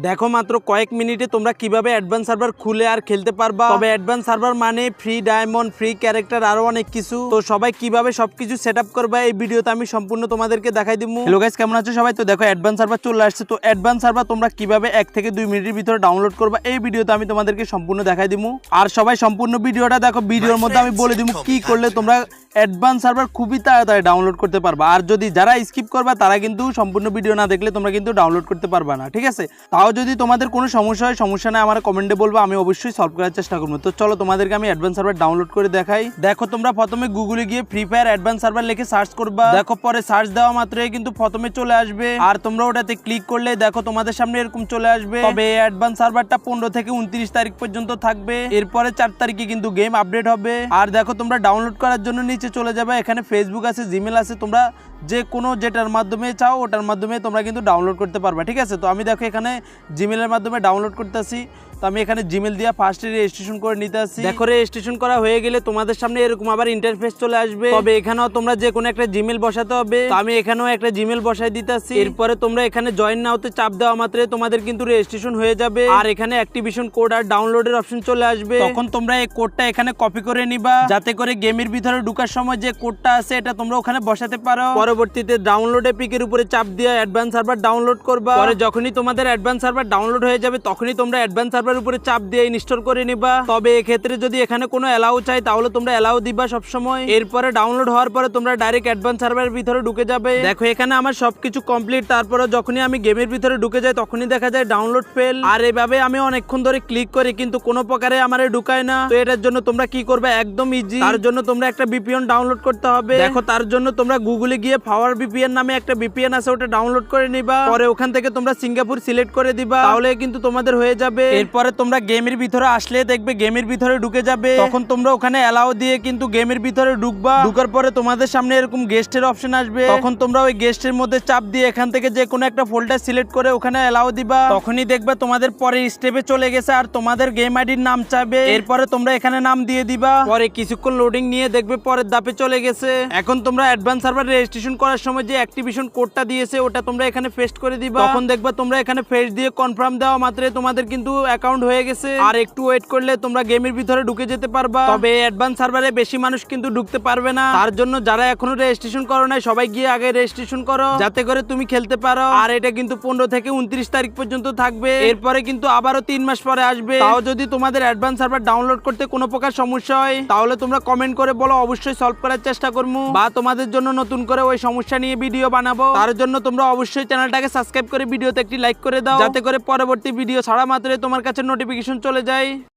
দেখো মাত্র কয়েক মিনিটে তোমরা কিভাবে অ্যাডভান্স সার্ভার খুলে আর খেলতে পারবা। তবে অ্যাডভান্স সার্ভার মানে ফ্রি ডায়মন্ড, ফ্রি ক্যারেক্টার, আরো অনেক কিছু। তো সবাই কিভাবে সবকিছু সেটআপ করবা এই ভিডিওতে আমি সম্পূর্ণ তোমাদেরকে দেখাই দিমু। হ্যালো গাইস, কেমন আছো সবাই? তো দেখো অ্যাডভান্স সার্ভার চলে আসছে। তো অ্যাডভান্স সার্ভার তোমরা কিভাবে 1 থেকে 2 মিনিটের ভিতরে ডাউনলোড করবা এই ভিডিওতে আমি তোমাদেরকে সম্পূর্ণ দেখাই দিমু। আর সবাই সম্পূর্ণ ভিডিওটা দেখো। ভিডিওর মধ্যে আমি বলে দিমু কি করলে তোমরা অ্যাডভান্স সার্ভার খুবই তাড়াতাড়ি ডাউনলোড করতে পারবা। আর যদি যারা স্কিপ করবা তারা কিন্তু সম্পূর্ণ ভিডিও না দেখলে তোমরা কিন্তু ডাউনলোড করতে পারবা না, ঠিক আছে? তাও যদি তোমাদের কোনো সমস্যা হয়, সমস্যা নেই, আমার কমেন্টে বলবো, আমি অবশ্যই সলভ করার চেষ্টা করবো। তো চলো তোমাদেরকে আমি অ্যাডভান্স সার্ভার ডাউনলোড করে দেখাই। দেখো তোমরা প্রথমে গুগলে গিয়ে ফ্রি ফায়ার অ্যাডভান্স সার্ভার লিখে সার্চ করবা। দেখো পরে সার্চ দেওয়া মাত্রই কিন্তু প্রথমে চলে আসবে। আর তোমরা ওটাতে ক্লিক করলে দেখো তোমাদের সামনে এরকম চলে আসবে। তবে এই অ্যাডভান্স সার্ভারটা 15 থেকে 29 তারিখ পর্যন্ত থাকবে। এরপরে 4 তারিখে কিন্তু গেম আপডেট হবে। আর দেখো তোমরা ডাউনলোড করার জন্য নিচে চলে যাবে। এখানে ফেসবুক আছে, জিমেল আছে, তোমরা যে কোনো যেটার মাধ্যমে চাও ওটার মাধ্যমে তোমরা কিন্তু ডাউনলোড করতে পারবে, ঠিক আছে? তো আমি দেখো এখানে জিমেলের মাধ্যমে ডাউনলোড করতেছি। তো আমি এখানে জিমেল দিয়ে ফার্স্টে রেজিস্ট্রেশন করে নিতে আসি। দেখো রেজিস্ট্রেশন করা হয়ে গেলে তোমাদের সামনে এরকম আবার ইন্টারফেস চলে আসবে। তবে এখানেও তোমরা যে কোনো একটা জিমেল বসাতে হবে। তো আমি এখানেও একটা জিমেল বসাই দিতেছি। এরপরে তোমরা এখানে জয়েন নাওতে চাপ দেওয়া মাত্রই তোমাদের কিন্তু রেজিস্ট্রেশন হয়ে যাবে। আর এখানে অ্যাক্টিভেশন কোড আর ডাউনলোডের অপশন চলে আসবে। তখন তোমরা এই কোডটা এখানে কপি করে নিবা, যাতে করে গেমের ভিতরে ঢোকার সময় যে কোডটা আছে এটা তোমরা ওখানে বসাতে পারো। পরবর্তীতে ডাউনলোড এপিকের উপরে চাপ দিয়ে অ্যাডভান্স সার্ভার ডাউনলোড করবা। পরে যখনই তোমাদের অ্যাডভান্স সার্ভার ডাউনলোড হয়ে যাবে তখনই তোমরা অ্যাডভান্স সার্ভার উপরে চাপ দিয়ে ইনস্টল করে নিবা। তবে এক্ষেত্রে যদি এখানে কোনো অ্যালাউ চাই তাহলে তোমরা অ্যালাউ দিবা সব সময়। এরপরে ডাউনলোড হওয়ার পরে তোমরা ডাইরেক্ট অ্যাডভান্স সার্ভারের ভিতরে ঢুকে যাবে। দেখো এখানে আমার সবকিছু কমপ্লিট। তারপরে যখনই আমি গেমের ভিতরে ঢুকে যাই তখনই দেখা যায় ডাউনলোড ফেল। আর এভাবে আমি অনেকক্ষণ ধরে ক্লিক করি কিন্তু কোনো প্রকারে আমার ঢুকায় না। তো এটার জন্য তোমরা কি করবে, একদম ইজি। তার জন্য তোমরা একটা ভিপিএন ডাউনলোড করতে হবে। দেখো তার জন্য তোমরা গুগলে গিয়ে পাওয়ার ভিপিএন নামে একটা ভিপিএন আছে, ওটা ডাউনলোড করে নিবা। পরে ওখান থেকে তোমরা সিঙ্গাপুর সিলেক্ট করে দিবা, তাহলে কিন্তু তোমাদের হয়ে যাবে। এরপরে তোমরা গেমের ভিতরে আসলে দেখবে গেমের ভিতরে ঢুকে যাবে। তখন তোমরা ওখানে অ্যালাউ দিয়ে কিন্তু গেমের ভিতরে ঢুকবা। ঢুকার পরে তোমাদের সামনে এরকম গেস্টের অপশন আসবে। তখন তোমরা ওই গেস্টের মধ্যে চাপ দিয়ে এখান থেকে যে কোনো একটা ফোল্ডার সিলেক্ট করে ওখানে অ্যালাউ দিবা। তখনই দেখবে তোমাদের পরের স্টেপে চলে গেছে আর তোমাদের গেম আইডির নাম চাইবে। এরপরে তোমরা এখানে নাম দিয়ে দিবা। পরে কিছুক্ষণ লোডিং নিয়ে দেখবে পরের ধাপে চলে গেছে। এখন তোমরা অ্যাডভান্স সার্ভার রেজিস্ট্রেশন করার সময় যে অ্যাক্টিভেশন কোডটা দিয়েছে ওটা তোমরা এখানে পেস্ট করে দিবা। তখন দেখবা তোমরা এখানে পেস্ট দিয়ে কনফার্ম দেওয়া মাত্রই তোমাদের কিন্তু অ্যাকাউন্ট হয়ে গেছে। আর একটু ওয়েট করলে তোমরা গেমের ভিতরে ঢুকে যেতে পারবা। তবে অ্যাডভান্স সার্ভারে বেশি মানুষ কিন্তু ঢুকতে পারবে না। তার জন্য যারা এখনো রেজিস্ট্রেশন করো নাই সবাই গিয়ে আগে রেজিস্ট্রেশন করো, যাতে করে তুমি খেলতে পারো। আর এটা কিন্তু 15 থেকে 29 তারিখ পর্যন্ত থাকবে। এরপরে কিন্তু আবারও 3 মাস পরে আসবে। তাও যদি তোমাদের অ্যাডভান্স সার্ভার ডাউনলোড করতে কোনো প্রকার সমস্যা হয় তাহলে তোমরা কমেন্ট করে বলো, অবশ্যই সলভ করার চেষ্টা করবো। বা তোমাদের জন্য নতুন করে ওই সমস্যা নিয়ে ভিডিও বানাবো। তার জন্য তোমরা অবশ্যই চ্যানেলটাকে সাবস্ক্রাইব করে ভিডিওতে একটি লাইক করে দাও, যাতে করে পরবর্তী ভিডিও ছাড়া মাত্রই তোমার কাছে নোটিফিকেশন চলে যায়।